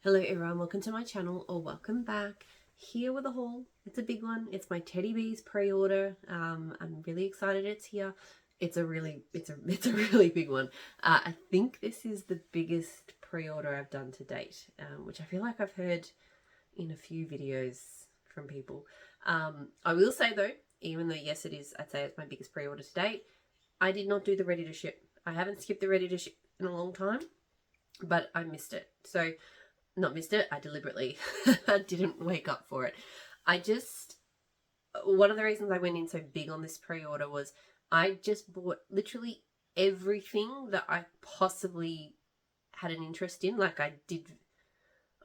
Hello everyone, welcome to my channel or welcome back. Here with a haul. It's a big one. It's my Teddy Bees pre-order. I'm really excited it's here. It's a really big one. I think this is the biggest pre-order I've done to date, which I feel like I've heard in a few videos from people. I will say though, even though yes it is, I'd say it's my biggest pre-order to date, I did not do the ready to ship. I haven't skipped the ready to ship in a long time, but I missed it. So not missed it, I deliberately didn't wake up for it. One of the reasons I went in so big on this pre-order was I just bought literally everything that I possibly had an interest in.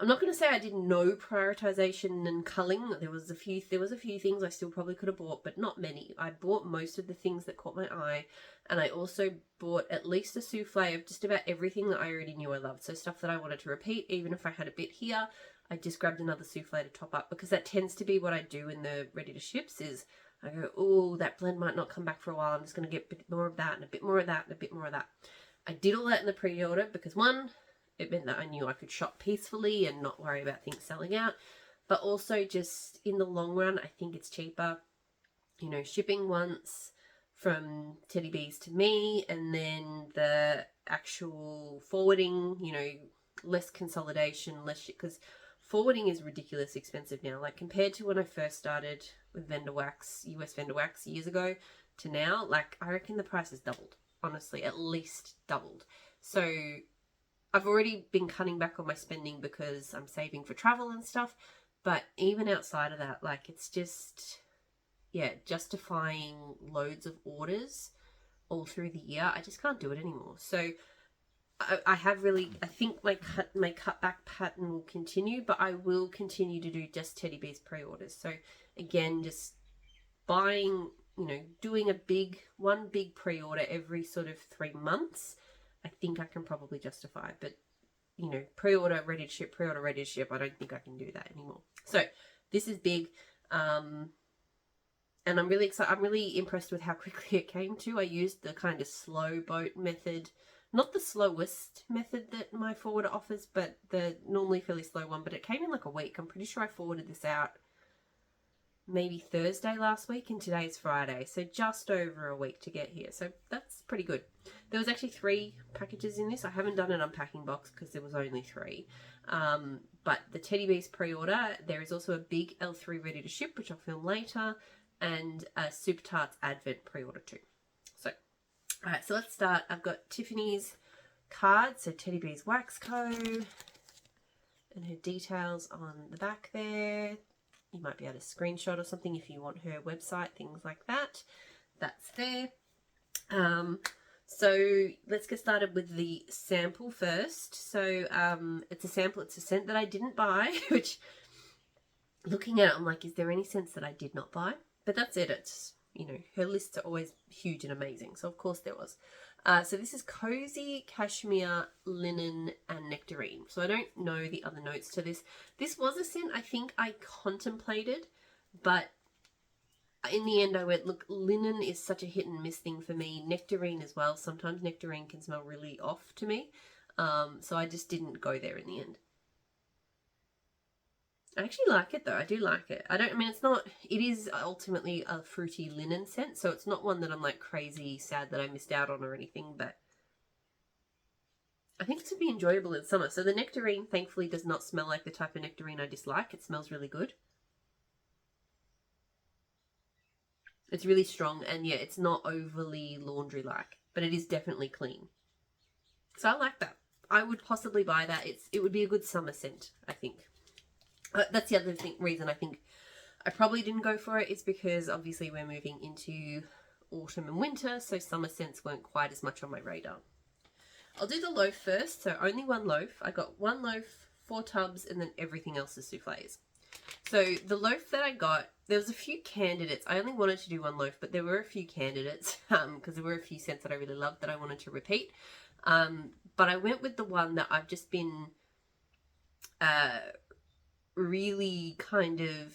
I'm not going to say I did no prioritization and culling. There was a few things I still probably could have bought, but not many. I bought most of the things that caught my eye, and I also bought at least a souffle of just about everything that I already knew I loved. So stuff that I wanted to repeat, even if I had a bit here, I just grabbed another souffle to top up, because that tends to be what I do in the ready to ships. Is I go, oh, that blend might not come back for a while. I'm just going to get a bit more of that and a bit more of that and a bit more of that. I did all that in the pre-order because one, it meant that I knew I could shop peacefully and not worry about things selling out. But also just in the long run, I think it's cheaper, shipping once from Teddy Bees to me, and then the actual forwarding, less consolidation, less shit, because forwarding is ridiculous expensive now. Like compared to when I first started with Vendor Wax, US Vendor Wax years ago to now, like I reckon the price has doubled. Honestly, at least doubled. So I've already been cutting back on my spending because I'm saving for travel and stuff. But even outside of that, like it's just, justifying loads of orders all through the year. I just can't do it anymore. So I think my cutback pattern will continue, but I will continue to do just Teddy Bees pre-orders. So again, just buying, doing one big pre-order every sort of 3 months. I think I can probably justify, but pre-order ready to ship, I don't think I can do that anymore. So this is big, and I'm really excited. I'm really impressed with how quickly it came to. I used the kind of slow boat method, not the slowest method that my forwarder offers, but the normally fairly slow one, but it came in like a week. I'm pretty sure I forwarded this out maybe Thursday last week, and today's Friday, so just over a week to get here, so that's pretty good. There was actually 3 packages in this. I haven't done an unpacking box because there was only 3, but the Teddy Bees pre-order, there is also a big L3 ready to ship, which I'll film later, and a Super Tarts Advent pre-order too. So alright, so let's start. I've got Tiffany's card, so Teddy Bees Wax Co, and her details on the back there. You might be able to screenshot or something if you want her website, things like that. That's there. So let's get started with the sample first. So it's a sample, it's a scent that I didn't buy, which looking at it, I'm like, is there any scents that I did not buy? But that's it. It's, her lists are always huge and amazing. So of course there was. So this is Cozy, Cashmere, Linen, and Nectarine. So I don't know the other notes to this. This was a scent I think I contemplated, but in the end I went, look, Linen is such a hit and miss thing for me. Nectarine as well. Sometimes Nectarine can smell really off to me. So I just didn't go there in the end. I actually like it though. I do like it. It is ultimately a fruity linen scent, so it's not one that I'm like crazy sad that I missed out on or anything, but I think this would be enjoyable in summer. So the Nectarine thankfully does not smell like the type of nectarine I dislike. It smells really good. It's really strong, and yeah, it's not overly laundry-like, but it is definitely clean. So I like that. I would possibly buy that. It would be a good summer scent, I think. That's the other reason I think I probably didn't go for it, is because obviously we're moving into autumn and winter, so summer scents weren't quite as much on my radar. I'll do the loaf first. So only 1 loaf. I got 1 loaf, 4 tubs, and then everything else is souffles. So the loaf that I got, there was a few candidates. I only wanted to do 1 loaf, but there were a few candidates because there were a few scents that I really loved that I wanted to repeat. But I went with the one that I've just been really kind of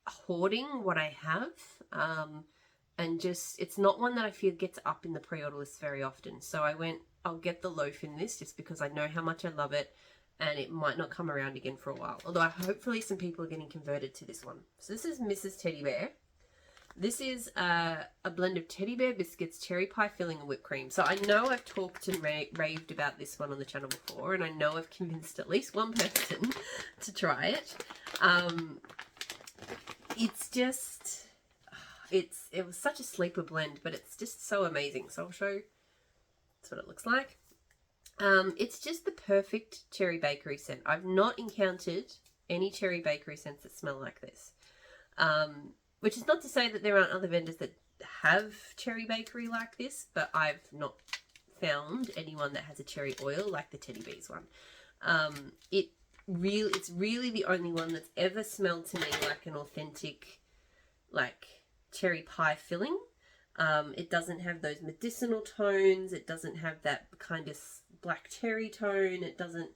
hoarding what I have, and just, it's not one that I feel gets up in the pre-order list very often. So I went, I'll get the loaf in this just because I know how much I love it. and it might not come around again for a while. Although hopefully some people are getting converted to this one. So this is Mrs. Teddy Bear. This is a blend of teddy bear biscuits, cherry pie filling, and whipped cream. So I know I've talked and raved about this one on the channel before, and I know I've convinced at least one person to try it. It's just, it was such a sleeper blend, but it's just so amazing. So I'll show you. That's what it looks like. It's just the perfect cherry bakery scent. I've not encountered any cherry bakery scents that smell like this. Which is not to say that there aren't other vendors that have cherry bakery like this, but I've not found anyone that has a cherry oil like the Teddy Bees one. It's really the only one that's ever smelled to me like an authentic, like, cherry pie filling. It doesn't have those medicinal tones. It doesn't have that kind of black cherry tone. It doesn't,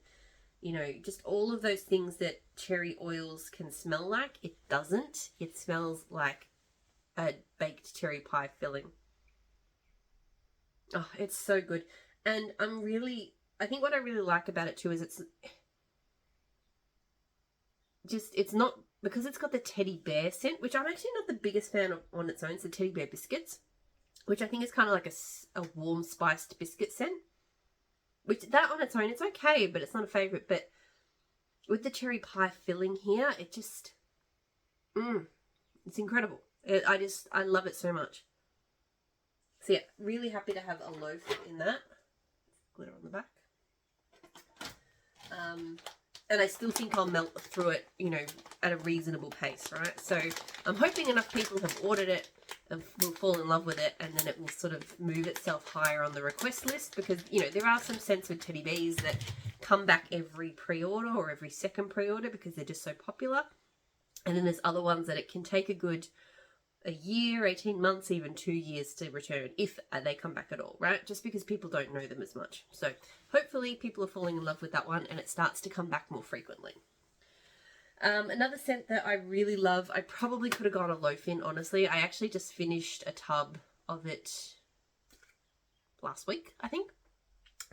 you know, just all of those things that cherry oils can smell like. It doesn't. It smells like a baked cherry pie filling. Oh, it's so good. And I think what I really like about it too is it's not, because it's got the teddy bear scent, which I'm actually not the biggest fan of on its own. It's the teddy bear biscuits, which I think is kind of like a warm spiced biscuit scent. Which, that on its own, it's okay, but it's not a favourite. But with the cherry pie filling here, it just, it's incredible. I love it so much. So yeah, really happy to have a loaf in that. Glitter on the back. And I still think I'll melt through it, you know, at a reasonable pace, right? So I'm hoping enough people have ordered it and will fall in love with it, and then it will sort of move itself higher on the request list, because, you know, there are some scents with Teddy Bees that come back every pre-order or every second pre-order because they're just so popular. And then there's other ones that it can take a year, 18 months, even 2 years to return, if they come back at all, right? Just because people don't know them as much. So hopefully people are falling in love with that one and it starts to come back more frequently. Another scent that I really love, I probably could have gone a loaf in, honestly. I actually just finished a tub of it last week, I think.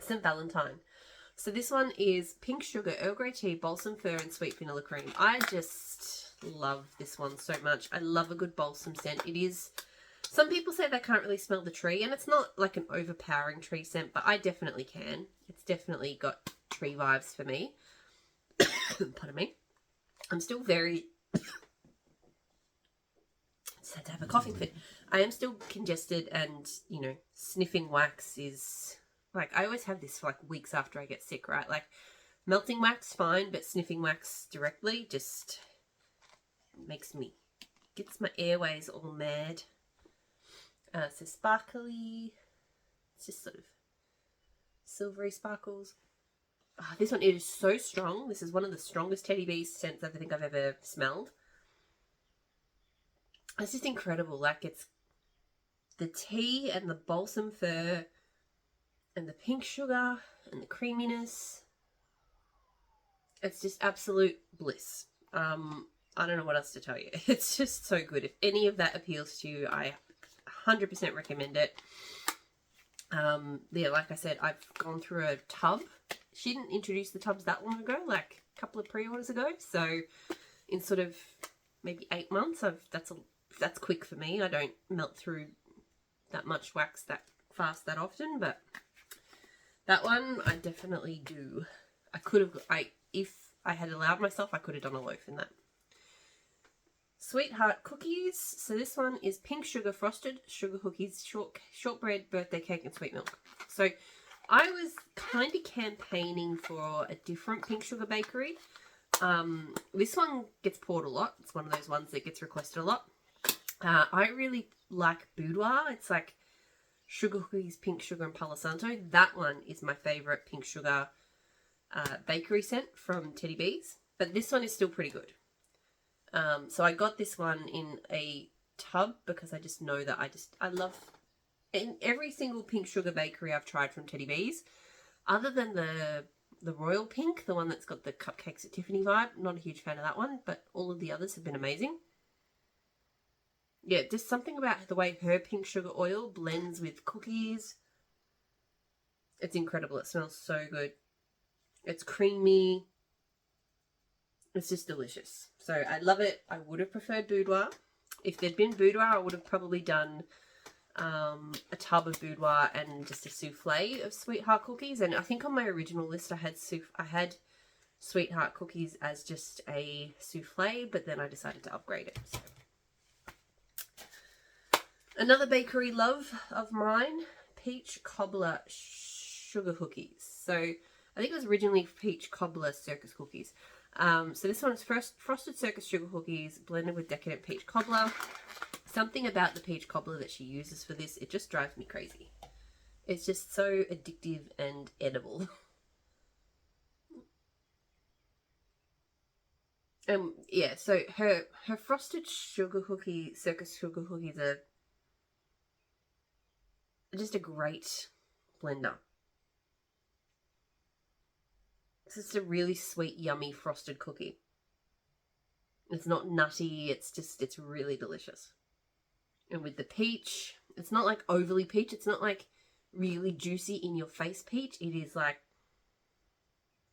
St. Valentine. So this one is pink sugar, Earl Grey tea, balsam fir, and sweet vanilla cream. I just love this one so much. I love a good balsam scent. It is, some people say they can't really smell the tree, and it's not like an overpowering tree scent, but I definitely can. It's definitely got tree vibes for me. Pardon me. I'm still very, just had to have a coughing fit. I am still congested, and, you know, sniffing wax is, like, I always have this for like weeks after I get sick, right? Like, melting wax, fine, but sniffing wax directly just gets my airways all mad. So sparkly, it's just sort of silvery sparkles. Oh, this one, it is so strong. This is one of the strongest Teddy Bees scents I think I've ever smelled. It's just incredible. Like, it's the tea and the balsam fir and the pink sugar and the creaminess. It's just absolute bliss. I don't know what else to tell you. It's just so good. If any of that appeals to you, I 100% recommend it. Yeah, like I said, I've gone through a tub. She didn't introduce the tubs that long ago, like a couple of pre-orders ago. So in sort of maybe 8 months, that's quick for me. I don't melt through that much wax that fast that often, but that one I definitely do. If I had allowed myself, I could have done a loaf in that. Sweetheart cookies. So this one is pink sugar frosted sugar cookies, shortbread, birthday cake, and sweet milk. So I was kind of campaigning for a different pink sugar bakery. This one gets poured a lot. It's one of those ones that gets requested a lot. I really like Boudoir. It's like sugar cookies, pink sugar, and Palo Santo. That one is my favourite pink sugar bakery scent from Teddy Bees. But this one is still pretty good. So I got this one in a tub because I just know that I love, in every single pink sugar bakery I've tried from Teddy Bees, other than the Royal Pink, the one that's got the Cupcakes at Tiffany vibe. Not a huge fan of that one, but all of the others have been amazing. Yeah, just something about the way her pink sugar oil blends with cookies. It's incredible. It smells so good. It's creamy. It's just delicious. So I love it. I would have preferred boudoir. If there'd been boudoir, I would have probably done a tub of boudoir and just a souffle of sweetheart cookies. And I think on my original list I had sweetheart cookies as just a souffle, but then I decided to upgrade it. So. Another bakery love of mine, peach cobbler sugar cookies. So I think it was originally peach cobbler circus cookies. So this one is frosted circus sugar cookies blended with decadent peach cobbler. Something about the peach cobbler that she uses for this, it just drives me crazy. It's just so addictive and edible. Yeah, so her frosted sugar cookie, circus sugar cookies are just a great blender. It's just a really sweet, yummy frosted cookie. It's not nutty, it's really delicious. And with the peach, it's not like overly peach. It's not like really juicy in your face peach. It is like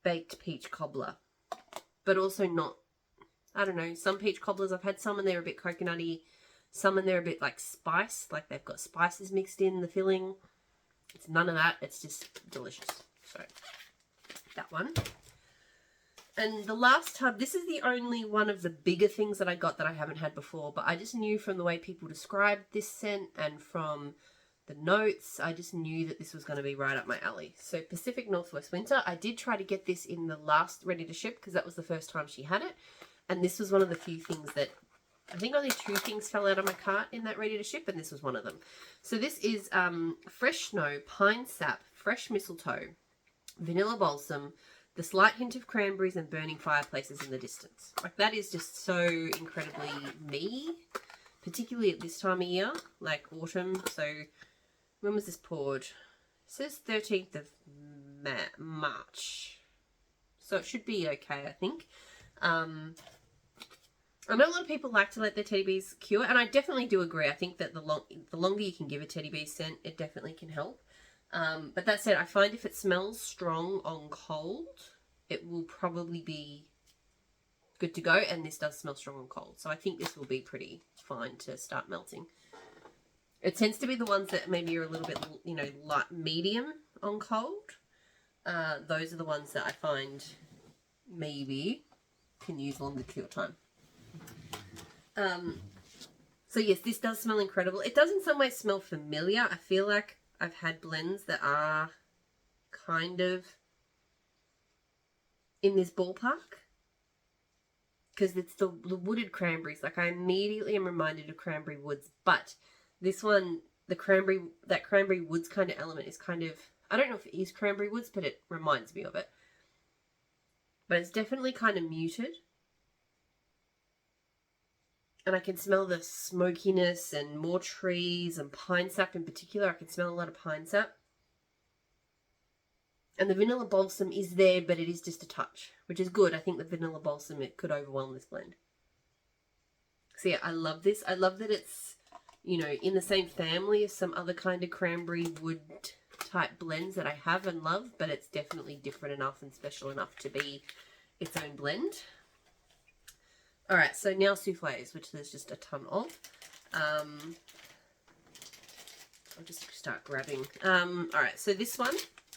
baked peach cobbler. But also not, I don't know, some peach cobblers, I've had some and they're a bit coconutty. Some and they're a bit like spiced, like they've got spices mixed in the filling. It's none of that. It's just delicious. So that one. And the last tub, this is the only one of the bigger things that I got that I haven't had before, but I just knew from the way people described this scent and from the notes, I just knew that this was going to be right up my alley. So Pacific Northwest Winter, I did try to get this in the last Ready to Ship because that was the first time she had it. And this was one of the few things that, I think only 2 things fell out of my cart in that Ready to Ship, and this was one of them. So this is fresh snow, pine sap, fresh mistletoe, vanilla balsam, the slight hint of cranberries and burning fireplaces in the distance. Like, that is just so incredibly me, particularly at this time of year, like autumn. So when was this poured? It says 13th of March. So it should be okay, I think. I know a lot of people like to let their teddy bears cure, and I definitely do agree. I think that the longer you can give a teddy bear scent, it definitely can help. But that said, I find if it smells strong on cold, it will probably be good to go, and this does smell strong on cold. So I think this will be pretty fine to start melting. It tends to be the ones that maybe are a little bit, you know, light medium on cold. Those are the ones that I find maybe can use longer cure time. So yes, this does smell incredible. It does in some ways smell familiar. I feel like I've had blends that are kind of in this ballpark. Because it's the wooded cranberries. Like, I immediately am reminded of cranberry woods. But this one, that cranberry woods kind of element is kind of, I don't know if it is cranberry woods, but it reminds me of it. But it's definitely kind of muted. And I can smell the smokiness and more trees and pine sap in particular. I can smell a lot of pine sap. And the vanilla balsam is there, but it is just a touch, which is good. I think the vanilla balsam, it could overwhelm this blend. So yeah, I love this. I love that it's, you know, in the same family as some other kind of cranberry wood type blends that I have and love, but it's definitely different enough and special enough to be its own blend. Alright, so now souffles, which there's just a ton of. I'll just start grabbing. Alright, so this one.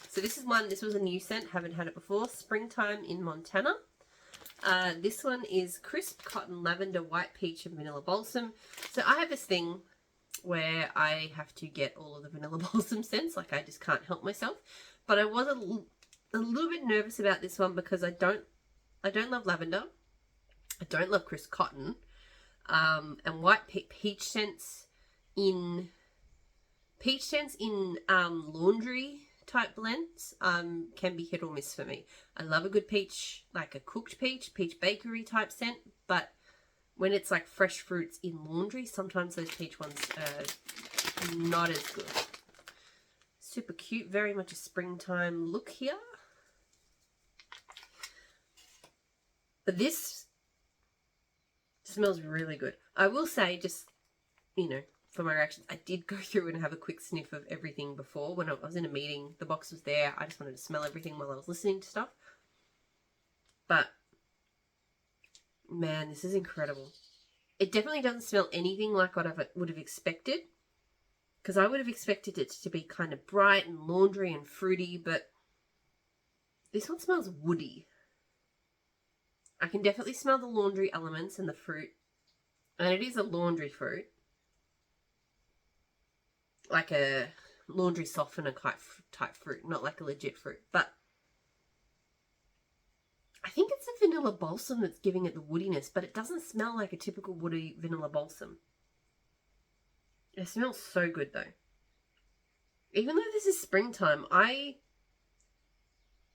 So this is one, this was a new scent, haven't had it before. Springtime in Montana. This one is crisp cotton lavender, white peach and vanilla balsam. So I have this thing where I have to get all of the vanilla balsam scents. Like, I just can't help myself. But I was a little bit nervous about this one because I don't love lavender. I don't love crisp cotton, and white peach scents in laundry type blends can be hit or miss for me. I love a good peach, like a cooked peach bakery type scent, but when it's like fresh fruits in laundry, sometimes those peach ones are not as good. Super cute, very much a springtime look here. But this smells really good. I will say, just, you know, for my reactions, I did go through and have a quick sniff of everything before. When I was in a meeting, the box was there. I just wanted to smell everything while I was listening to stuff. But, man, this is incredible. It definitely doesn't smell anything like what I would have expected. Because I would have expected it to be kind of bright and laundry and fruity, but this one smells woody. I can definitely smell the laundry elements and the fruit. And it is a laundry fruit. Like a laundry softener type fruit, not like a legit fruit. But I think it's the vanilla balsam that's giving it the woodiness, but it doesn't smell like a typical woody vanilla balsam. It smells so good though. Even though this is springtime, I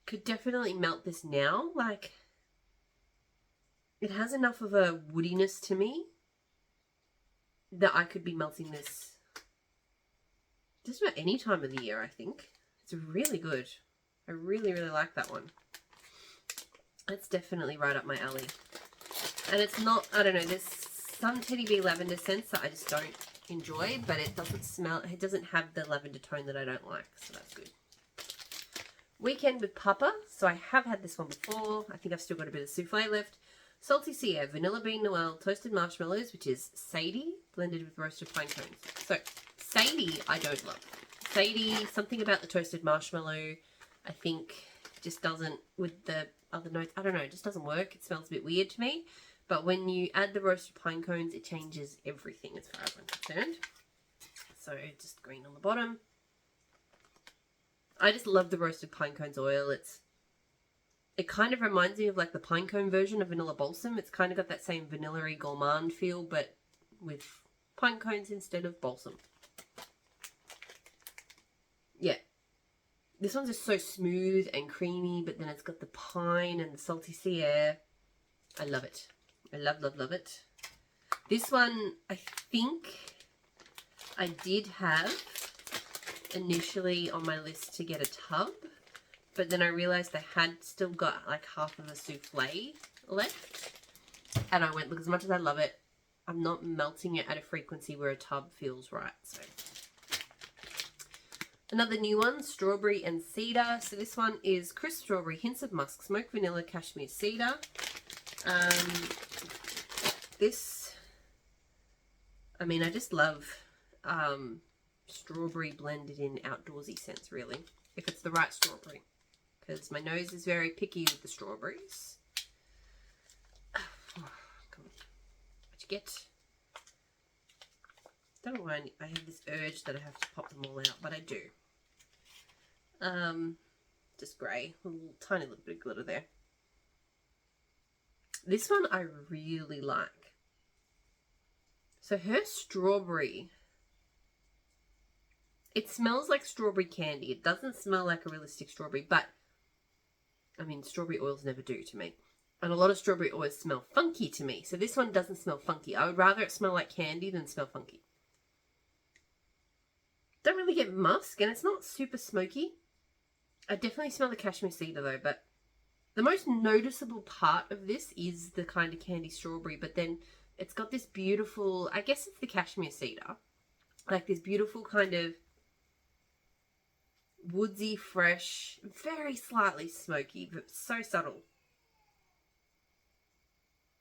could definitely melt this now. Like, it has enough of a woodiness to me that I could be melting this just about any time of the year, I think. It's really good. I really, really like that one. That's definitely right up my alley. And it's not, I don't know, there's some Teddy Bear lavender scents that I just don't enjoy, but it doesn't smell, it doesn't have the lavender tone that I don't like, so that's good. Weekend with Papa. So I have had this one before. I think I've still got a bit of souffle left. Salty Sea Air, Vanilla Bean Noel, Toasted Marshmallows, which is Sadie, blended with roasted pine cones. So, Sadie, I don't love. Sadie, something about the toasted marshmallow, I think, just doesn't, with the other notes, I don't know, it just doesn't work. It smells a bit weird to me. But when you add the roasted pine cones, it changes everything as far as I'm concerned. So, just green on the bottom. I just love the roasted pine cones oil. It kind of reminds me of like the pine cone version of vanilla balsam. It's kind of got that same vanilla-y gourmand feel, but with pine cones instead of balsam. Yeah. This one's just so smooth and creamy, but then it's got the pine and the salty sea air. I love it. I love, love, love it. This one, I think I did have initially on my list to get a tub, but then I realized I had still got like half of a souffle left, and I went, look, as much as I love it, I'm not melting it at a frequency where a tub feels right. So another new one, strawberry and cedar. So this one is crisp strawberry, hints of musk, smoked vanilla, cashmere cedar. This, I mean, I just love strawberry blended in outdoorsy scents, really, if it's the right strawberry, because my nose is very picky with the strawberries. Come on, what you get? Don't know why I have this urge that I have to pop them all out, but I do. Just grey, a little, tiny little bit of glitter there. This one I really like. So her strawberry, it smells like strawberry candy. It doesn't smell like a realistic strawberry, but I mean, strawberry oils never do to me. And a lot of strawberry oils smell funky to me. So this one doesn't smell funky. I would rather it smell like candy than smell funky. Don't really get musk, and it's not super smoky. I definitely smell the cashmere cedar though, but the most noticeable part of this is the kind of candy strawberry, but then it's got this beautiful, I guess it's the cashmere cedar, like this beautiful kind of woodsy, fresh, very slightly smoky, but so subtle.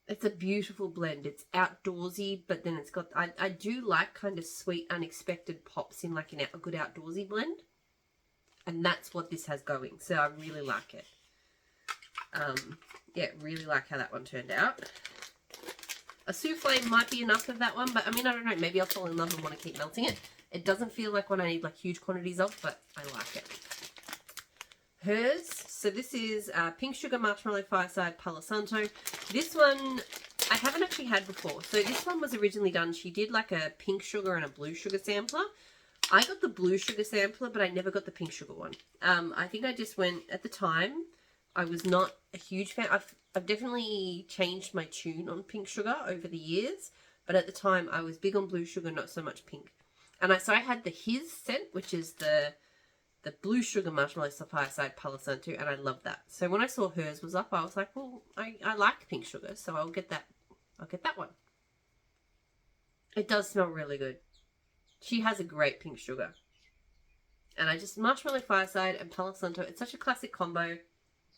It's a beautiful blend. It's outdoorsy, but then it's got, I do like kind of sweet, unexpected pops in like a good outdoorsy blend. And that's what this has going. So I really like it. Yeah, really like how that one turned out. A souffle might be enough of that one, but I mean, I don't know. Maybe I'll fall in love and want to keep melting it. It doesn't feel like one I need like huge quantities of, but I like it. Hers, so this is Pink Sugar Marshmallow Fireside Palo Santo. This one I haven't actually had before. So this one was originally done, she did like a pink sugar and a blue sugar sampler. I got the blue sugar sampler, but I never got the pink sugar one. I think I just went, at the time, I was not a huge fan. I've definitely changed my tune on pink sugar over the years, but at the time I was big on blue sugar, not so much pink. And so I had the His scent, which is the blue sugar marshmallow Fireside Palo Santo, and I love that. So when I saw hers was up, I was like, well, I like pink sugar, so I'll get that one. It does smell really good. She has a great pink sugar. And Marshmallow Fireside and Palo Santo, it's such a classic combo.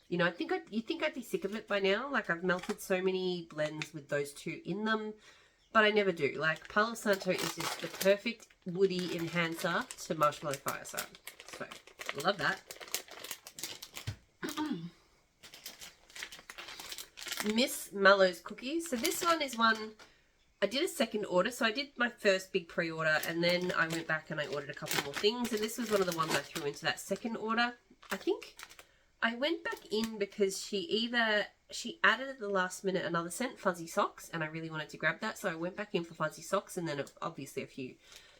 You know, you'd think I'd be sick of it by now. Like, I've melted so many blends with those two in them, but I never do. Like, Palo Santo is just the perfect woody enhancer to Marshmallow Fireside. So, love that. Miss Mallows cookies. So this one is one, I did a second order. So I did my first big pre-order and then I went back and I ordered a couple more things. And this was one of the ones I threw into that second order. I think I went back in because she added at the last minute another scent, Fuzzy Socks, and I really wanted to grab that. So I went back in for Fuzzy Socks and then obviously a few.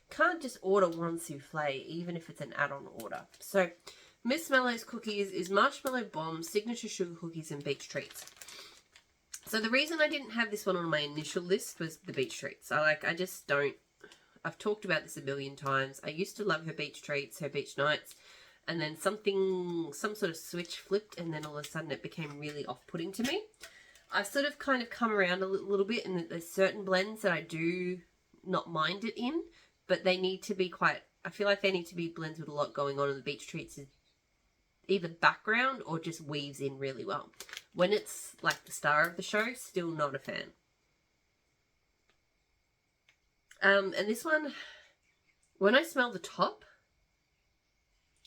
Can't just order one souffle, even if it's an add-on order. So Miss Mallows cookies is Marshmallow Bomb, Signature Sugar Cookies, and Beach Treats. So the reason I didn't have this one on my initial list was the Beach Treats. I just don't, I've talked about this a million times. I used to love her Beach Treats, her Beach Nights, and then some sort of switch flipped, and then all of a sudden it became really off-putting to me. I sort of kind of come around a little bit, and there's certain blends that I do not mind it in, but they need to be I feel like they need to be blends with a lot going on, and the Beach Treats is either background or just weaves in really well. When it's like the star of the show, still not a fan. And this one, when I smell the top,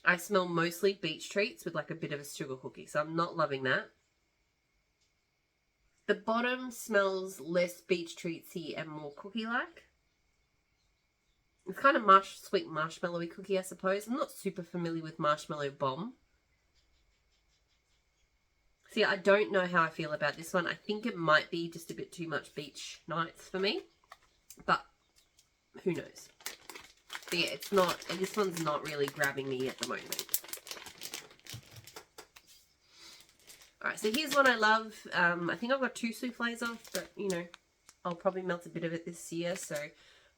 I smell mostly Beach Treats with like a bit of a sugar cookie. So I'm not loving that. The bottom smells less Beach Treatsy and more cookie-like. It's kind of sweet marshmallowy cookie, I suppose. I'm not super familiar with Marshmallow Bomb. See, I don't know how I feel about this one. I think it might be just a bit too much Beach Nights for me, but who knows? But yeah, this one's not really grabbing me at the moment. Alright, so here's one I love. I think I've got 2 souffles of, but you know, I'll probably melt a bit of it this year, so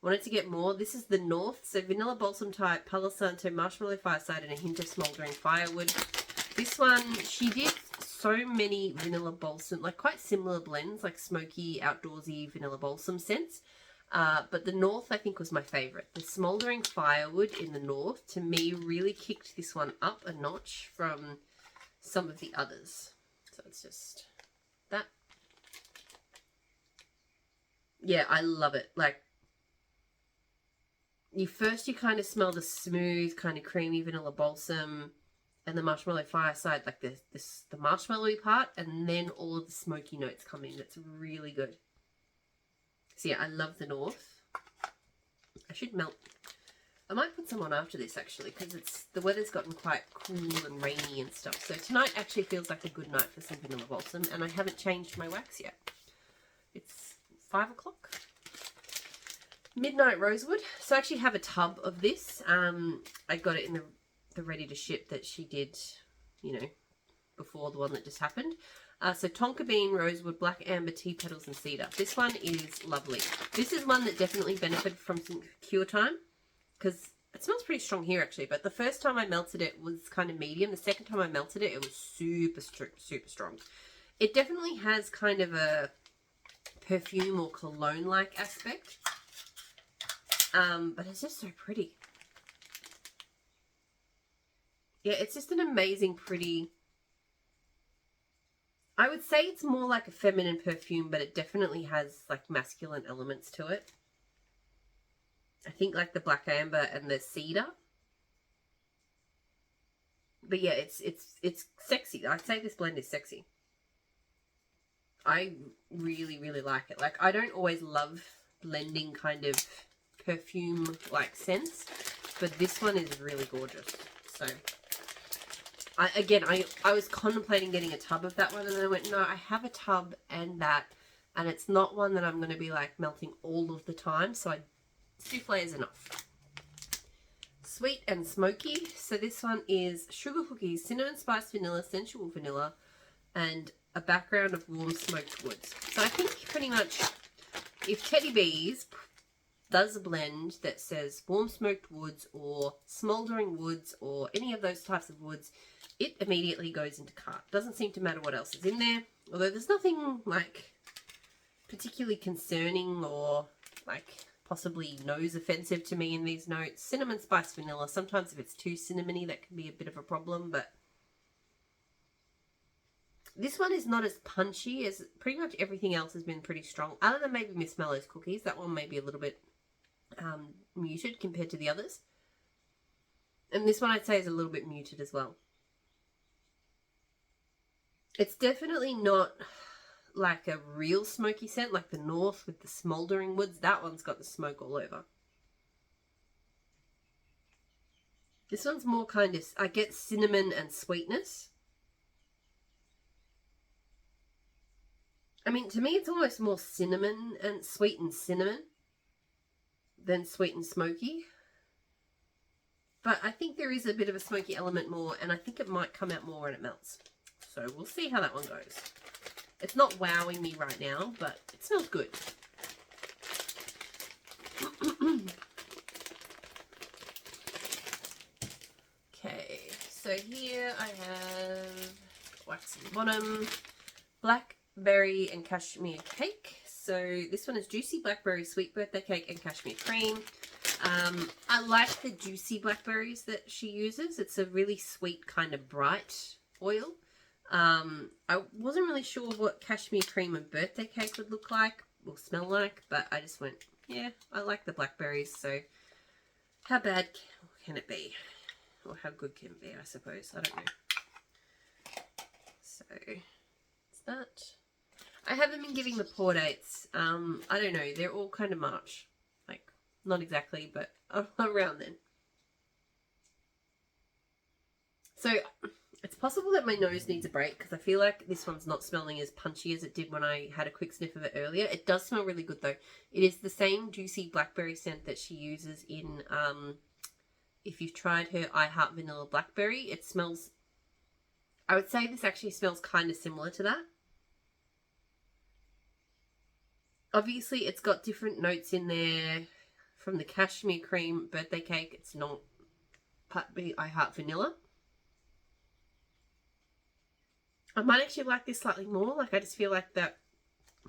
wanted to get more. This is the North, so Vanilla Balsam Type, Palo Santo, Marshmallow Fireside, and a hint of Smouldering Firewood. This one, she did so many Vanilla Balsam, like quite similar blends, like smoky, outdoorsy Vanilla Balsam scents. But the North, I think, was my favourite. The Smouldering Firewood in the North, to me, really kicked this one up a notch from some of the others. So it's just that. Yeah, I love it. Like, you kind of smell the smooth, kind of creamy Vanilla Balsam and the Marshmallow Fireside, like the marshmallowy part, and then all of the smoky notes come in. It's really good. So yeah, I love the North. I should melt. I might put some on after this actually, because the weather's gotten quite cool and rainy and stuff. So tonight actually feels like a good night for some Vanilla Balsam, and I haven't changed my wax yet. It's 5 o'clock. Midnight Rosewood. So I actually have a tub of this. I got it in the ready to ship that she did, you know, before the one that just happened. So Tonka Bean, Rosewood, Black Amber, Tea Petals, and Cedar. This one is lovely. This is one that definitely benefited from some cure time, because it smells pretty strong here actually, but the first time I melted it was kind of medium. The second time I melted it, it was super strong. It definitely has kind of a perfume or cologne-like aspect, but it's just so pretty. Yeah, it's just an amazing, pretty... I would say it's more like a feminine perfume, but it definitely has like masculine elements to it. I think like the Black Amber and the Cedar. But yeah, it's sexy. I'd say this blend is sexy. I really like it. Like, I don't always love blending kind of perfume like scents, but this one is really gorgeous. So I was contemplating getting a tub of that one, and then I went, no, I have a tub and that, and it's not one that I'm going to be like melting all of the time, so souffle is enough. Sweet and smoky. So this one is sugar cookies, cinnamon spice vanilla, sensual vanilla, and a background of warm smoked woods. So I think pretty much if Teddy Bees does a blend that says warm smoked woods or smouldering woods or any of those types of woods, it immediately goes into cart. Doesn't seem to matter what else is in there, although there's nothing like particularly concerning or like possibly nose offensive to me in these notes. Cinnamon spice vanilla, sometimes if it's too cinnamony that can be a bit of a problem, but This one is not as punchy as pretty much everything else has been pretty strong. Other than maybe Miss Mellow's cookies. That one may be a little bit muted compared to the others. And this one I'd say is a little bit muted as well. It's definitely not like a real smoky scent like the North with the smouldering woods. That one's got the smoke all over. This one's more kind of, I get cinnamon and sweetness. I mean, to me, it's almost more cinnamon and sweet and cinnamon than sweet and smoky. But I think there is a bit of a smoky element more, and I think it might come out more when it melts. So we'll see how that one goes. It's not wowing me right now, but it smells good. Okay, so here I have wax on the bottom, blackberry and cashmere cake. So this one is juicy blackberry sweet birthday cake and cashmere cream. I like the juicy blackberries that she uses. It's a really sweet kind of bright oil. I wasn't really sure what cashmere cream and birthday cake would look like or smell like, but I just went, yeah, I like the blackberries, so how bad can it be? Or how good can it be, I suppose. I don't know. So, it's that. I haven't been giving the pour dates. I don't know. They're all kind of March. Like, not exactly, but around then. So, it's possible that my nose needs a break because I feel like this one's not smelling as punchy as it did when I had a quick sniff of it earlier. It does smell really good though. It is the same juicy blackberry scent that she uses in, if you've tried her I Heart Vanilla Blackberry. It smells, I would say this actually smells kind of similar to that. Obviously, it's got different notes in there from the cashmere cream birthday cake. It's not Part B I Heart Vanilla. I might actually like this slightly more. Like, I just feel like that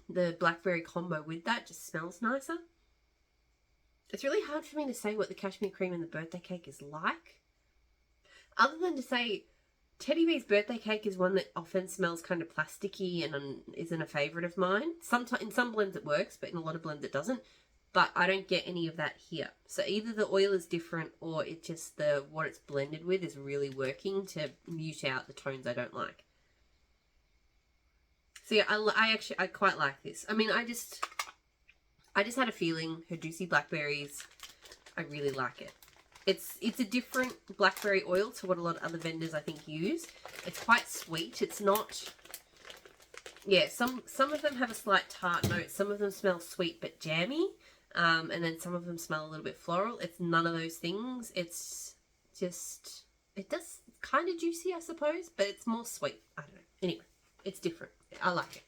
the blackberry combo with that just smells nicer. It's really hard for me to say what the cashmere cream and the birthday cake is like. Other than to say, Teddy Bear's birthday cake is one that often smells kind of plasticky and isn't a favourite of mine. Sometimes in some blends it works, but in a lot of blends it doesn't. But I don't get any of that here. So either the oil is different or it just what it's blended with is really working to mute out the tones I don't like. So yeah, I quite like this. I mean, I just had a feeling her juicy blackberries, I really like it. It's a different blackberry oil to what a lot of other vendors I think use. It's quite sweet. It's not, yeah, some of them have a slight tart note. Some of them smell sweet but jammy. And then some of them smell a little bit floral. It's none of those things. It's just, it does kind of juicy, I suppose, but it's more sweet. I don't know. Anyway, it's different. I like it.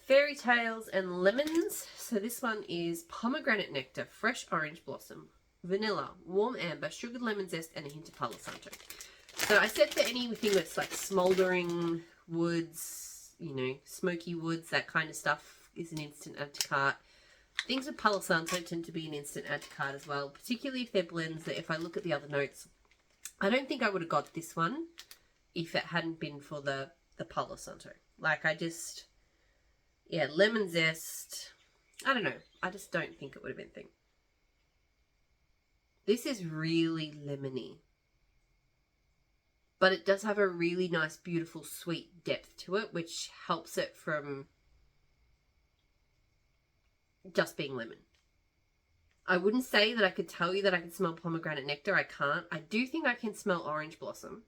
Fairy Tales and Lemons. So this one is pomegranate nectar, fresh orange blossom, vanilla, warm amber, sugared lemon zest, and a hint of Palo Santo. So I said for anything that's like smouldering woods, you know, smoky woods, that kind of stuff is an instant add to cart. Things with Palo Santo tend to be an instant add to cart as well, particularly if they're blends that if I look at the other notes, I don't think I would have got this one if it hadn't been for the Palo Santo. Like, I just, yeah, lemon zest, I don't know. I just don't think it would have been a thing. This is really lemony. But it does have a really nice, beautiful, sweet depth to it, which helps it from just being lemon. I wouldn't say that I could tell you that I can smell pomegranate nectar. I can't. I do think I can smell orange blossom.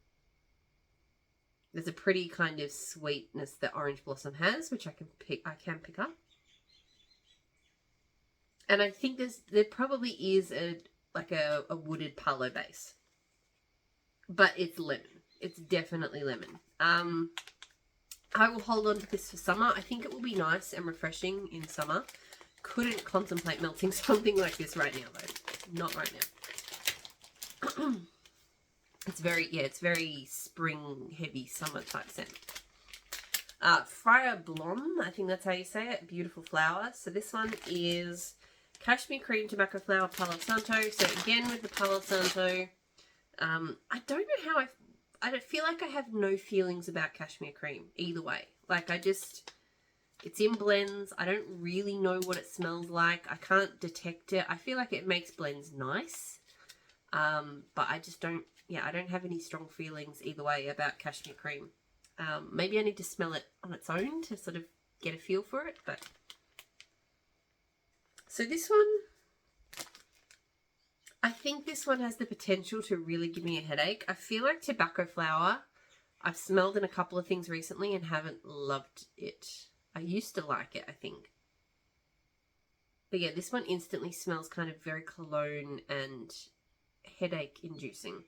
There's a pretty kind of sweetness that orange blossom has, which I can pick up. And I think there probably is a wooded palo base. But it's lemon. It's definitely lemon. I will hold on to this for summer. I think it will be nice and refreshing in summer. Couldn't contemplate melting something like this right now though. Not right now. It's very spring heavy summer type scent. Frère Blonde, I think that's how you say it. Beautiful flower. So this one is cashmere cream, tobacco flower, Palo Santo. So again with the Palo Santo, I don't know how I don't feel like I have no feelings about cashmere cream either way. Like it's in blends. I don't really know what it smells like. I can't detect it. I feel like it makes blends nice. But I just don't, I don't have any strong feelings either way about cashmere cream. Maybe I need to smell it on its own to sort of get a feel for it, but. So this one, I think this one has the potential to really give me a headache. I feel like tobacco flower, I've smelled in a couple of things recently and haven't loved it. I used to like it, I think. But yeah, this one instantly smells kind of very cologne and headache inducing.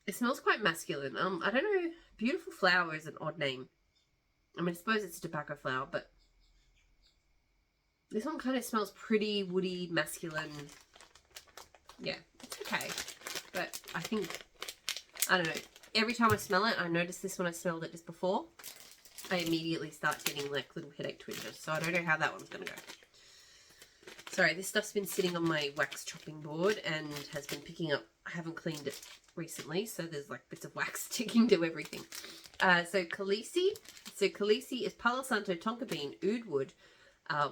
It smells quite masculine. I don't know. Beautiful flower is an odd name. I mean, I suppose it's tobacco flower, but this one kind of smells pretty woody, masculine. Yeah, it's okay. But I think, I don't know. Every time I smell it, I notice this when I smelled it just before, I immediately start getting like little headache twinges. So I don't know how that one's going to go. Sorry, this stuff's been sitting on my wax chopping board and has been picking up. I haven't cleaned it recently, so there's like bits of wax sticking to everything. So Khaleesi. So Khaleesi is Palo Santo, tonka bean, oud wood,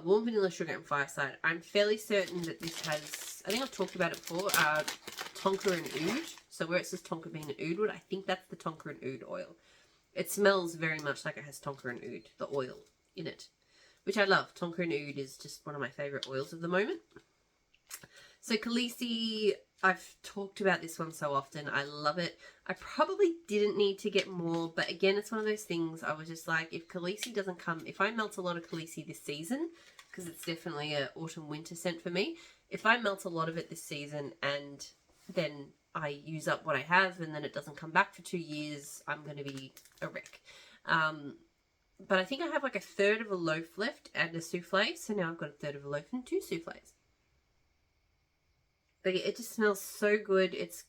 warm vanilla sugar and fireside. I'm fairly certain that this has, I think I've talked about it before, tonka and oud. So where it says tonka bean and oud wood, I think that's the tonka and oud oil. It smells very much like it has tonka and oud, the oil in it, which I love. Tonka and oud is just one of my favourite oils of the moment. So Khaleesi, I've talked about this one so often. I love it. I probably didn't need to get more, but again, it's one of those things I was just like, if Khaleesi doesn't come, if I melt a lot of Khaleesi this season, because it's definitely an autumn-winter scent for me, if I melt a lot of it this season and then I use up what I have and then it doesn't come back for 2 years, I'm going to be a wreck. But I think I have like a third of a loaf left and a souffle, so now I've got a third of a loaf and 2 souffles. But it just smells so good. It's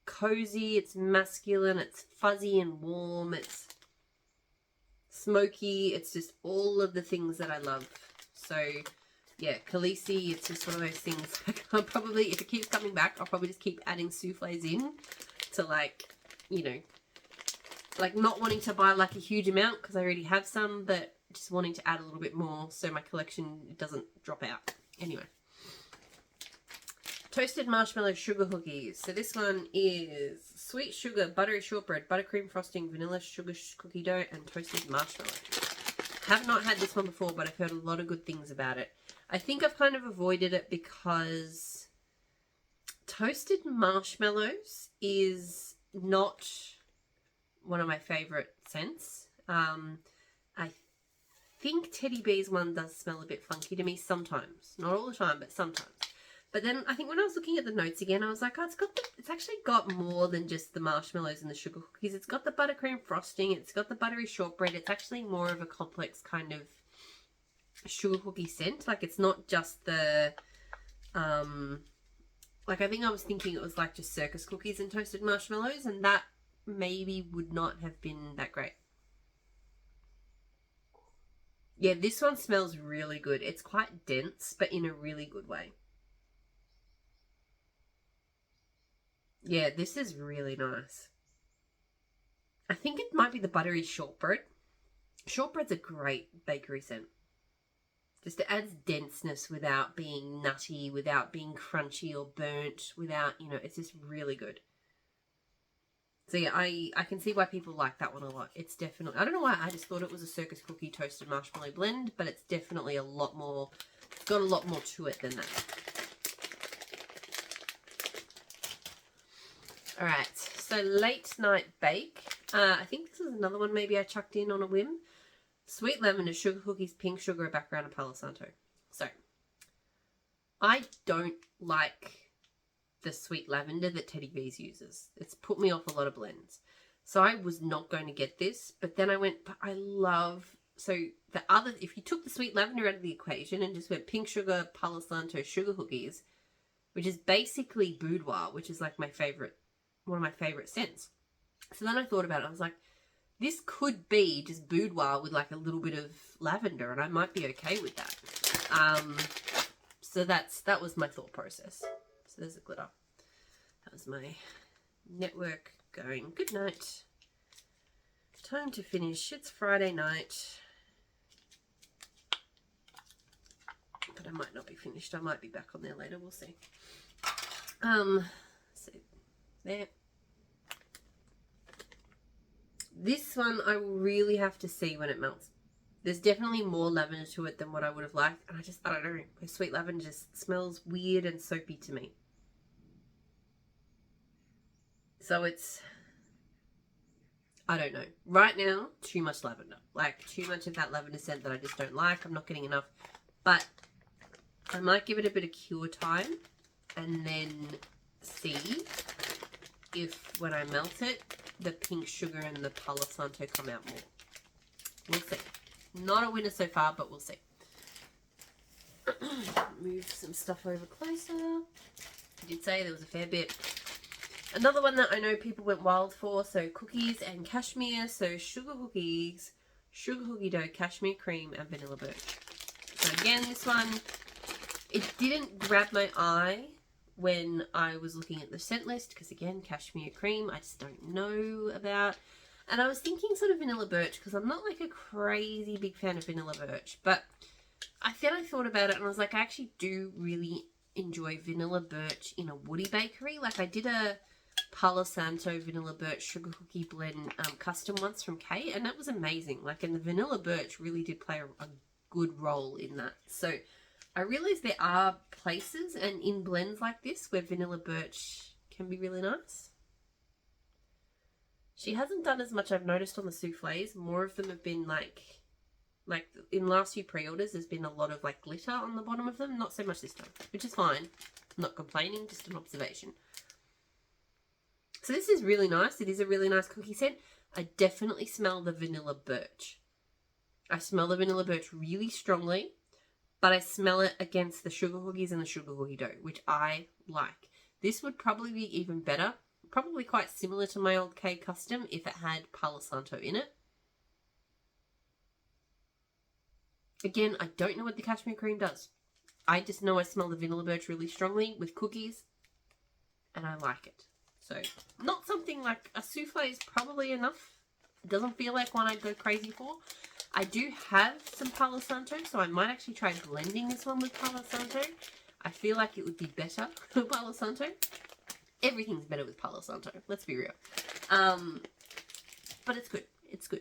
cozy, it's masculine, it's fuzzy and warm, it's smoky. It's just all of the things that I love. So yeah, Khaleesi, it's just one of those things. I'll probably, if it keeps coming back, I'll probably just keep adding souffles in to like, you know, like not wanting to buy like a huge amount because I already have some, but just wanting to add a little bit more so my collection doesn't drop out. Anyway. Toasted marshmallow sugar cookies. So this one is sweet sugar, buttery shortbread, buttercream frosting, vanilla sugar cookie dough, and toasted marshmallow. Have not had this one before, but I've heard a lot of good things about it. I think I've kind of avoided it because toasted marshmallows is not one of my favourite scents. I think Teddy B's one does smell a bit funky to me sometimes. Not all the time, but sometimes. But then I think when I was looking at the notes again, I was like, oh, it's actually got more than just the marshmallows and the sugar cookies. It's got the buttercream frosting. It's got the buttery shortbread. It's actually more of a complex kind of sugar cookie scent. Like it's not just the, like I think I was thinking it was like just circus cookies and toasted marshmallows, and that maybe would not have been that great. Yeah, this one smells really good. It's quite dense, but in a really good way. Yeah, this is really nice. I think it might be the buttery shortbread. Shortbread's a great bakery scent. Just it adds denseness without being nutty, without being crunchy or burnt, without, you know, it's just really good. So yeah, I can see why people like that one a lot. It's definitely, I don't know why, I just thought it was a circus cookie toasted marshmallow blend, but it's definitely a lot more, it's got a lot more to it than that. Alright, so late night bake. I think this is another one maybe I chucked in on a whim. Sweet lavender, sugar cookies, pink sugar, a background of Palo Santo. So, I don't like the sweet lavender that Teddy B's uses. It's put me off a lot of blends. So I was not going to get this, but then I went, but I love, so the other, if you took the sweet lavender out of the equation and just went pink sugar, Palo Santo, sugar cookies, which is basically boudoir, which is like my favorite, one of my favorite scents. So then I thought about it. I was like, this could be just boudoir with like a little bit of lavender, and I might be okay with that. So that was my thought process. So there's a glitter. How's my network going? Good night. Time to finish. It's Friday night. But I might not be finished. I might be back on there later. We'll see. So there. This one I will really have to see when it melts. There's definitely more lavender to it than what I would have liked. And I don't know. Sweet lavender just smells weird and soapy to me. So it's, I don't know. Right now, too much lavender. Like, too much of that lavender scent that I just don't like. I'm not getting enough. But I might give it a bit of cure time and then see if, when I melt it, the pink sugar and the Palo Santo come out more. We'll see. Not a winner so far, but we'll see. Move some stuff over closer. I did say there was a fair bit. Another one that I know people went wild for, so cookies and cashmere. So sugar cookies, sugar cookie dough, cashmere cream, and vanilla birch. So again, this one, it didn't grab my eye when I was looking at the scent list, because again, cashmere cream, I just don't know about. And I was thinking sort of vanilla birch, because I'm not like a crazy big fan of vanilla birch, but I thought about it and I was like, I actually do really enjoy vanilla birch in a woody bakery. Like I did a Palo Santo vanilla birch sugar cookie blend custom once from Kate, and that was amazing. Like, and the vanilla birch really did play a good role in that. So I realize there are places and in blends like this where vanilla birch can be really nice. She hasn't done as much, I've noticed, on the soufflés. More of them have been like in last few pre-orders, there's been a lot of like glitter on the bottom of them. Not so much this time, which is fine. I'm not complaining, just an observation. So this is really nice. It is a really nice cookie scent. I definitely smell the vanilla birch. I smell the vanilla birch really strongly, but I smell it against the sugar cookies and the sugar cookie dough, which I like. This would probably be even better. Probably quite similar to my old K Custom if it had Palo Santo in it. Again, I don't know what the cashmere cream does. I just know I smell the vanilla birch really strongly with cookies, and I like it. So, not something like a souffle is probably enough. It doesn't feel like one I'd go crazy for. I do have some Palo Santo, so I might actually try blending this one with Palo Santo. I feel like it would be better with Palo Santo. Everything's better with Palo Santo, let's be real. But it's good. It's good.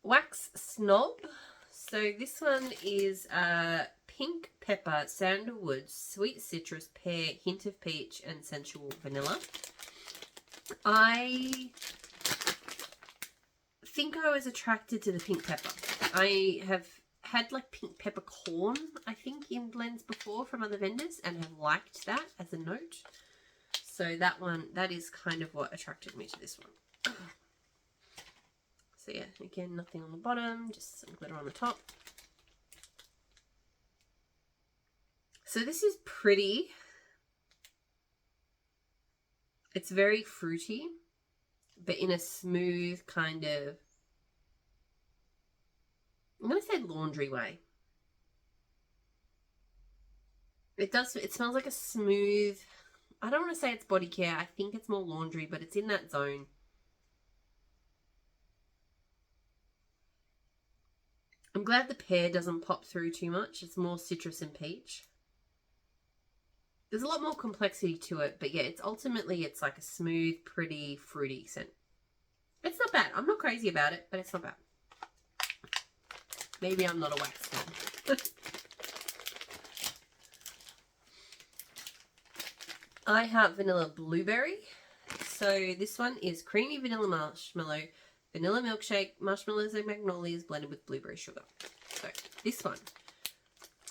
Wax Snob. So this one is pink pepper, sandalwood, sweet citrus, pear, hint of peach, and sensual vanilla. I think I was attracted to the pink pepper. I have had like pink peppercorn, I think, in blends before from other vendors and have liked that as a note. So that is kind of what attracted me to this one. So yeah, again, nothing on the bottom, just some glitter on the top. So this is pretty. It's very fruity, but in a smooth kind of, I'm going to say laundry way. It smells like a smooth, I don't want to say it's body care. I think it's more laundry, but it's in that zone. I'm glad the pear doesn't pop through too much. It's more citrus and peach. There's a lot more complexity to it, but yeah, it's like a smooth, pretty, fruity scent. It's not bad. I'm not crazy about it, but it's not bad. Maybe I'm not a wax fan. I have vanilla blueberry. So this one is creamy vanilla marshmallow, vanilla milkshake, marshmallows and magnolias blended with blueberry sugar. So this one,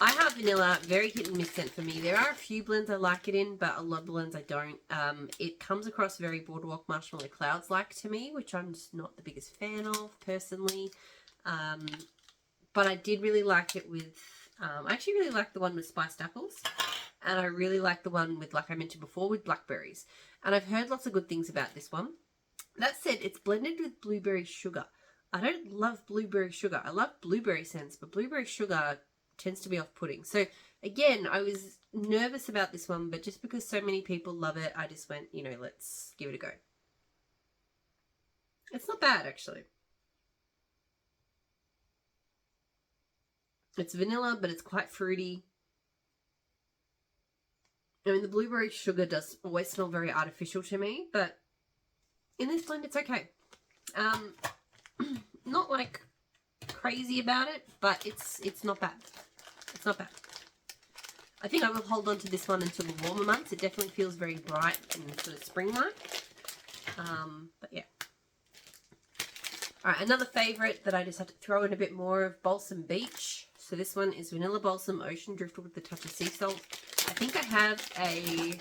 I have vanilla, very hit and miss scent for me. There are a few blends I like it in, but a lot of blends I don't. It comes across very Boardwalk Marshmallow Clouds-like to me, which I'm just not the biggest fan of personally. But I did really like it with, I actually really like the one with spiced apples. And I really like the one with, like I mentioned before, with blackberries. And I've heard lots of good things about this one. That said, it's blended with blueberry sugar. I don't love blueberry sugar. I love blueberry scents, but blueberry sugar tends to be off-putting. So Again, I was nervous about this one, but just because so many people love it, I just went, you know, let's give it a go. It's not bad, actually. It's vanilla, but it's quite fruity. I mean, the blueberry sugar does always smell very artificial to me, but in this blend, it's okay. Not like crazy about it, but it's not bad. It's not bad. I think I will hold on to this one until the warmer months. It definitely feels very bright and sort of spring-like. But yeah. All right, another favorite that I just had to throw in a bit more of, Balsam Beach. So this one is Vanilla Balsam Ocean Driftwood with a touch of sea salt. I think I have a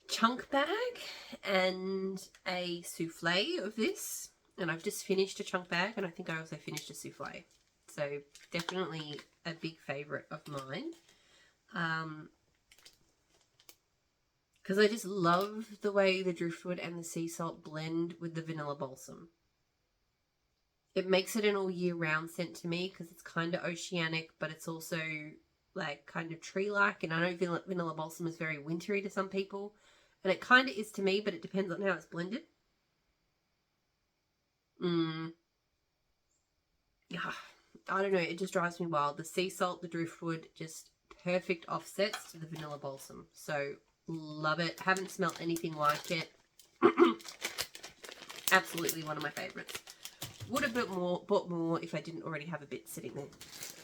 chunk bag and a souffle of this. And I've just finished a chunk bag, and I think I also finished a souffle. So definitely a big favorite of mine. Because I just love the way the driftwood and the sea salt blend with the vanilla balsam. It makes it an all year round scent to me because it's kind of oceanic, but it's also like kind of tree-like. And I know vanilla balsam is very wintry to some people, and it kind of is to me, but it depends on how it's blended. Yeah, I don't know. It just drives me wild. The sea salt, the driftwood, just perfect offsets to the vanilla balsam. So love it. Haven't smelled anything like it. Absolutely one of my favorites. Would have bought more if I didn't already have a bit sitting there.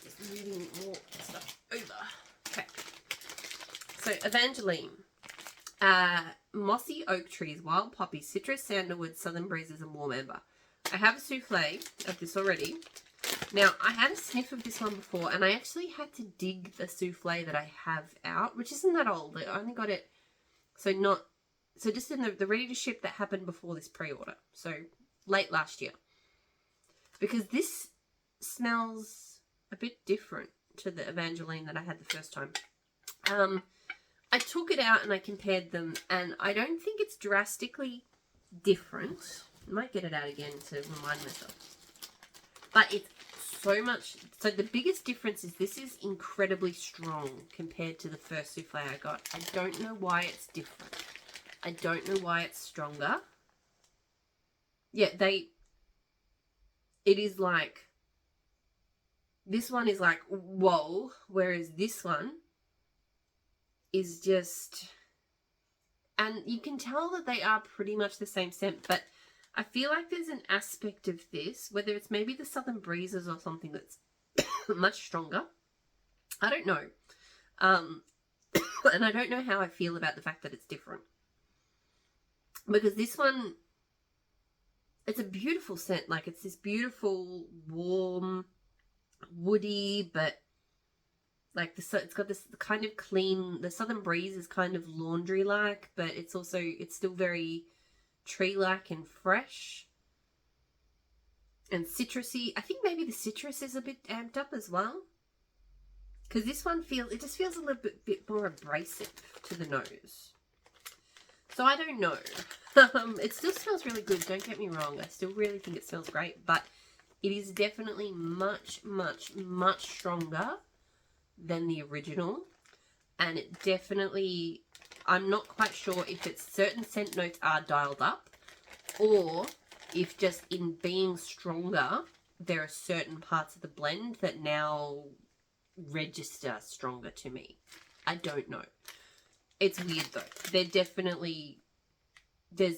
Just moving more stuff over. Okay. So Evangeline. Mossy oak trees, wild poppies, citrus, sandalwood, southern breezes, and warm amber. I have a souffle of this already. Now, I had a sniff of this one before, and I actually had to dig the souffle that I have out, which isn't that old. I only got it, so just in the ready to ship that happened before this pre-order. So late last year. Because this smells a bit different to the Evangeline that I had the first time. I took it out and I compared them, and I don't think it's drastically different. I might get it out again to remind myself. But it's so much. So the biggest difference is this is incredibly strong compared to the first souffle I got. I don't know why it's different. I don't know why it's stronger. Yeah, it is like, this one is like, whoa, whereas this one is just, and you can tell that they are pretty much the same scent, but I feel like there's an aspect of this, whether it's maybe the southern breezes or something, that's much stronger. I don't know. And I don't know how I feel about the fact that it's different. Because this one, it's a beautiful scent. Like, it's this beautiful, warm, woody, but like it's got this kind of clean, the southern breeze is kind of laundry-like, but it's still very tree-like and fresh and citrusy. I think maybe the citrus is a bit amped up as well, because this one just feels a little bit more abrasive to the nose. So I don't know. It still smells really good, don't get me wrong. I still really think it smells great, but it is definitely much, much, much stronger than the original. And it definitely, I'm not quite sure if it's certain scent notes are dialed up, or if just in being stronger, there are certain parts of the blend that now register stronger to me. I don't know. It's weird though. They're definitely, there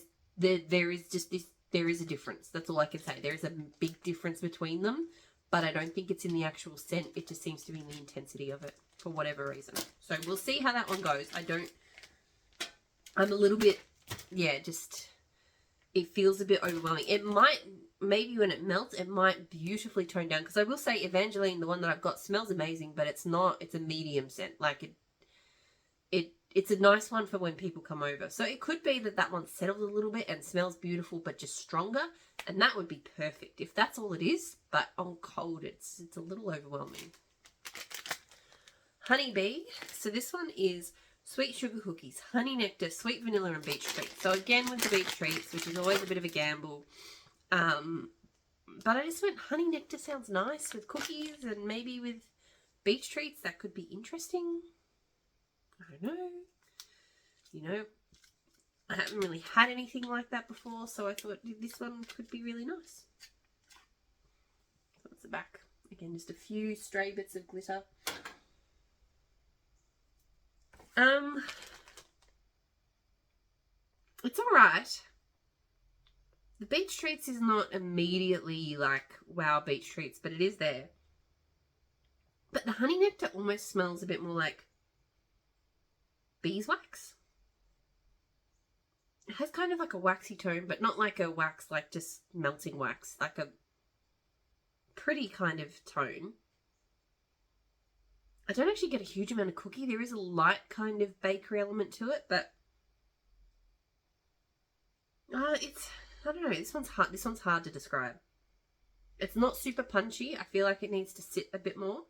is a difference. That's all I can say. There is a big difference between them, but I don't think it's in the actual scent. It just seems to be in the intensity of it for whatever reason. So we'll see how that one goes. I'm a little bit, it feels a bit overwhelming. It might, maybe when it melts, it might beautifully tone down. Because I will say Evangeline, the one that I've got, smells amazing, but it's a medium scent. Like it's a nice one for when people come over. So it could be that one settles a little bit and smells beautiful, but just stronger. And that would be perfect if that's all it is. But on cold, it's a little overwhelming. Honeybee. So this one is sweet sugar cookies, honey nectar, sweet vanilla, and beach treats. So again with the beach treats, which is always a bit of a gamble. But I just went, honey nectar sounds nice with cookies and maybe with beach treats that could be interesting. I don't know. You know, I haven't really had anything like that before, so I thought this one could be really nice. That's the back. Again, just a few stray bits of glitter. It's alright. The beach treats is not immediately like, wow, beach treats, but it is there. But the honey nectar almost smells a bit more like beeswax. It has kind of like a waxy tone, but not like a wax, like just melting wax, like a pretty kind of tone. I don't actually get a huge amount of cookie. There is a light kind of bakery element to it, but I don't know. This one's hard. This one's hard to describe. It's not super punchy. I feel like it needs to sit a bit more.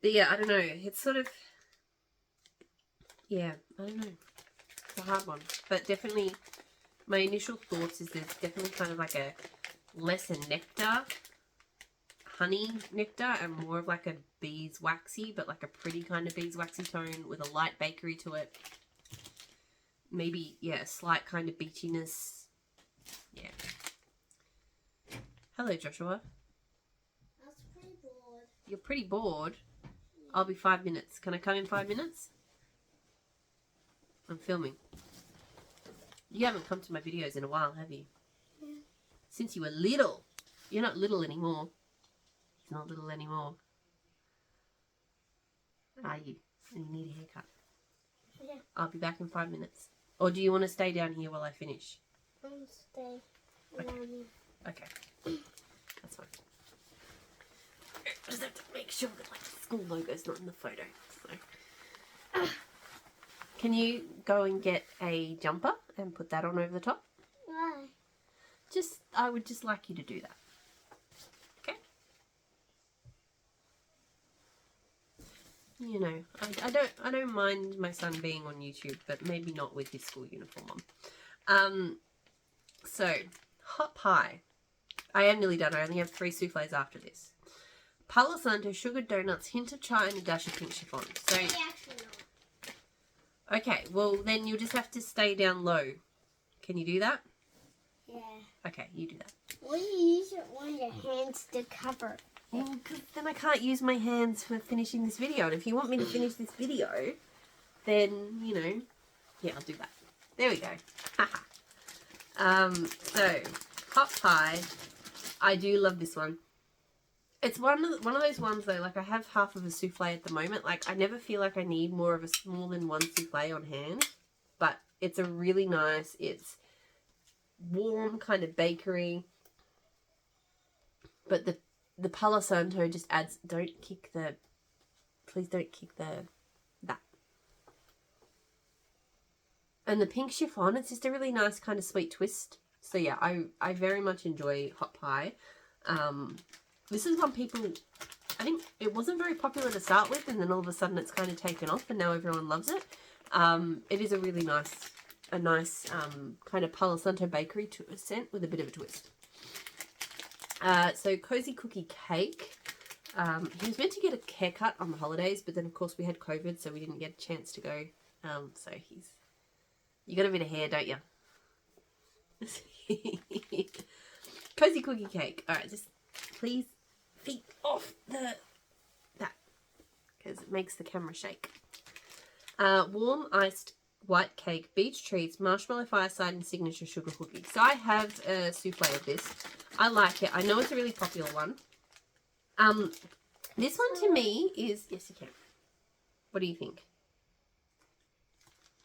But yeah, I don't know. It's sort of, yeah, I don't know. It's a hard one. But definitely, my initial thoughts is there's definitely kind of like a lesser nectar, honey nectar, and more of like a beeswaxy, but like a pretty kind of beeswaxy tone with a light bakery to it. Maybe, yeah, a slight kind of beachiness. Yeah. Hello, Joshua. I was pretty bored. You're pretty bored? Yeah. I'll be 5 minutes. Can I come in 5 minutes? I'm filming. You haven't come to my videos in a while, have you? Yeah. Since you were little. You're not little anymore. He's not little anymore. Are you? And you need a haircut. Yeah. I'll be back in 5 minutes. Or do you want to stay down here while I finish? I'll stay Okay. down here. Okay. That's fine. I just have to make sure that like the school logo's not in the photo. So. Can you go and get a jumper and put that on over the top? Why? I would just like you to do that. Okay? You know, I don't mind my son being on YouTube, but maybe not with his school uniform on. So hot pie. I am nearly done. I only have 3 souffles after this. Palo Santo, sugared donuts, hint of chai, and a dash of pink chiffon. So, okay, well then you'll just have to stay down low. Can you do that? Yeah. Okay, you do that. Why do you use one of your hands to cover? Well, because then I can't use my hands for finishing this video. And if you want me to finish this video, then, you know, yeah, I'll do that. There we go. Haha. So, hot pie. I do love this one. It's one of those ones though, like I have half of a souffle at the moment. Like I never feel like I need more of more than one souffle on hand. But it's a really nice, it's warm kind of bakery. But the Palo Santo just adds, please don't kick that. And the pink chiffon, it's just a really nice kind of sweet twist. So yeah, I very much enjoy hot pie. This is one people, I think it wasn't very popular to start with, and then all of a sudden it's kind of taken off and now everyone loves it. It is a really nice, kind of Palo Santo bakery scent with a bit of a twist. So Cozy Cookie Cake. He was meant to get a haircut on the holidays, but then of course we had COVID, so we didn't get a chance to go. So you got a bit of hair, don't you? Cozy Cookie Cake. Alright, just please feet off that, because it makes the camera shake. Warm iced white cake, beach treats, marshmallow fireside, and signature sugar cookie. So I have a souffle of this. I like it. I know it's a really popular one. This one to me is, yes you can. What do you think?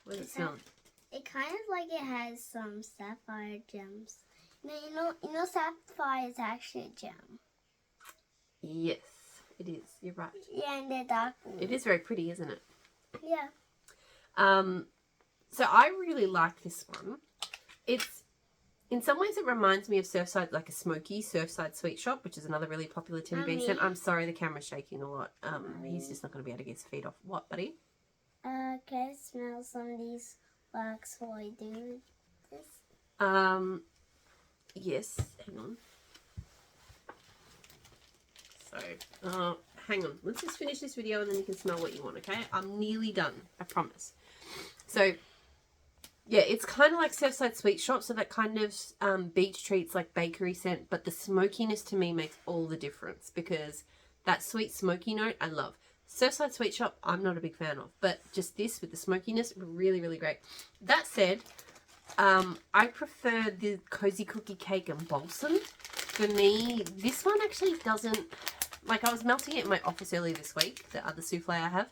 What does it smell? It kind of like it has some sapphire gems. You know, sapphire is actually a gem. Yes, it is. You're right. Yeah, and they're dark blue. It is very pretty, isn't it? Yeah. So I really like this one. It's, in some ways it reminds me of Surfside, like a smoky Surfside Sweet Shop, which is another really popular Timmy B scent. I'm sorry, the camera's shaking a lot. He's just not going to be able to get his feet off. What, buddy? Can I smell some of these wax while you do this? Yes. Hang on. So, hang on. Let's just finish this video and then you can smell what you want, okay? I'm nearly done. I promise. So, yeah, it's kind of like Surfside Sweet Shop. So that kind of beach treats like bakery scent. But the smokiness to me makes all the difference. Because that sweet smoky note, I love. Surfside Sweet Shop, I'm not a big fan of. But just this with the smokiness, really, really great. That said, I prefer the Cozy Cookie Cake and Balsam. For me, this one actually doesn't... Like, I was melting it in my office earlier this week, the other souffle I have,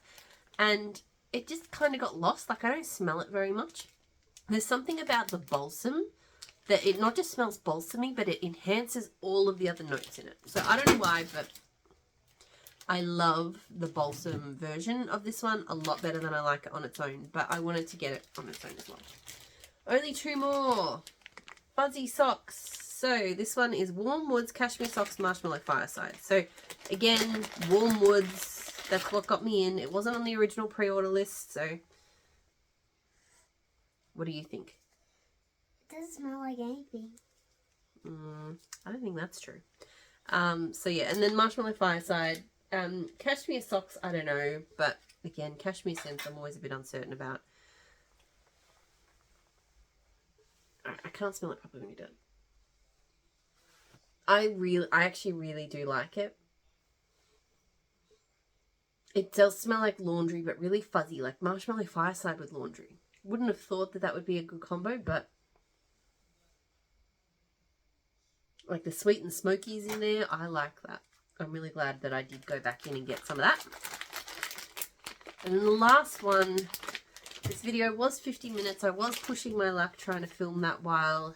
and it just kind of got lost. Like, I don't smell it very much. There's something about the balsam that it not just smells balsamy, but it enhances all of the other notes in it. So, I don't know why, but I love the balsam version of this one a lot better than I like it on its own, but I wanted to get it on its own as well. Only 2 more. Fuzzy socks. So this one is Warm Woods Cashmere Socks Marshmallow Fireside. So again, Warm Woods, that's what got me in. It wasn't on the original pre-order list, so what do you think? It doesn't smell like anything. I don't think that's true. So yeah, and then Marshmallow Fireside. Cashmere socks, I don't know, but again, cashmere scents I'm always a bit uncertain about. I can't smell it properly when you're done. I actually really do like it. It does smell like laundry, but really fuzzy, like Marshmallow Fireside with laundry. Wouldn't have thought that that would be a good combo, but like the sweet and smokies in there, I like that. I'm really glad that I did go back in and get some of that. And then the last one, this video was 50 minutes. I was pushing my luck trying to film that while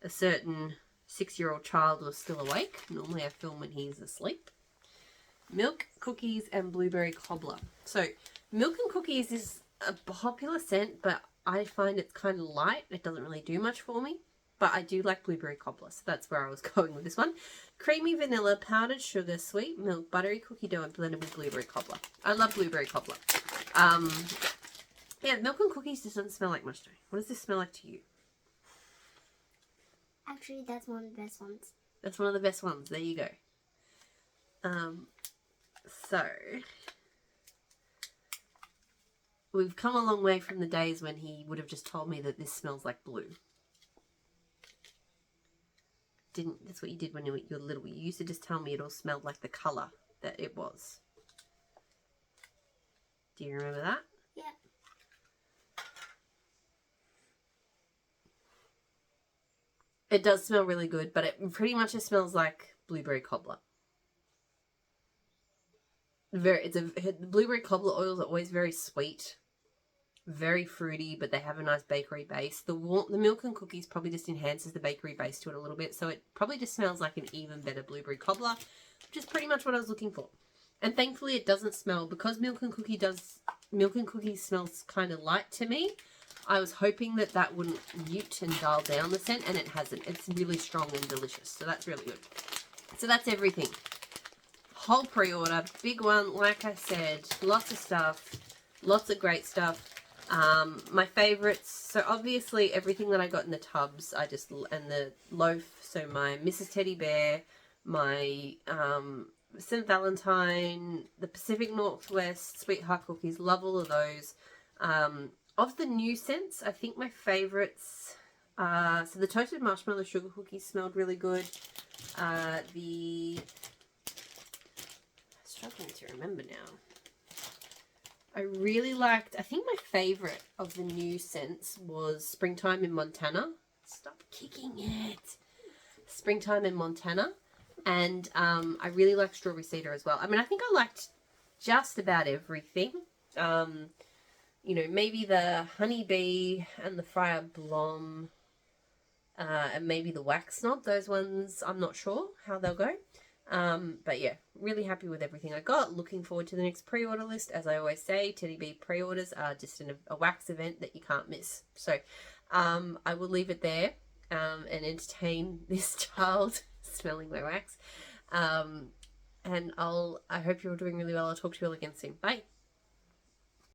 a certain 6-year-old child was still awake. Normally I film when he's asleep. Milk, Cookies, and Blueberry Cobbler. So, Milk and Cookies is a popular scent, but I find it's kind of light. It doesn't really do much for me. But I do like Blueberry Cobbler, so that's where I was going with this one. Creamy vanilla, powdered sugar, sweet milk, buttery cookie dough, and blended with Blueberry Cobbler. I love Blueberry Cobbler. Yeah, Milk and Cookies just doesn't smell like much to me. What does this smell like to you? Actually, that's one of the best ones. That's one of the best ones. There you go. So, we've come a long way from the days when he would have just told me that this smells like blue. That's what you did when you were little. You used to just tell me it all smelled like the colour that it was. Do you remember that? Yeah. It does smell really good, but it pretty much just smells like Blueberry Cobbler. The Blueberry Cobbler oils are always very sweet, very fruity, but they have a nice bakery base. The Milk and Cookies probably just enhances the bakery base to it a little bit, so it probably just smells like an even better Blueberry Cobbler, which is pretty much what I was looking for. And thankfully it doesn't smell, because Milk and Cookies smells kind of light to me. I was hoping that that wouldn't mute and dial down the scent, and it hasn't. It's really strong and delicious, so that's really good. So that's everything. Whole pre-order, big one, like I said, lots of stuff, lots of great stuff. My favorites, so obviously everything that I got in the tubs, and the loaf, so my Mrs. Teddy Bear, my St. Valentine, the Pacific Northwest, Sweetheart Cookies, love all of those. Of the new scents, I think my favorites, so the Toasted Marshmallow Sugar Cookies smelled really good. Struggling to remember now. I really liked, I think my favourite of the new scents was Springtime in Montana. Stop kicking it. Springtime in Montana. And I really liked Strawberry Cedar as well. I mean, I think I liked just about everything. You know, maybe the Honeybee and the Friar Blom, and maybe the Wax Knob. Those ones, I'm not sure how they'll go. But yeah, really happy with everything I got. Looking forward to the next pre-order list. As I always say, Teddy Bee pre-orders are just a wax event that you can't miss. So, I will leave it there, and entertain this child smelling my wax. And I hope you're all doing really well. I'll talk to you all again soon. Bye.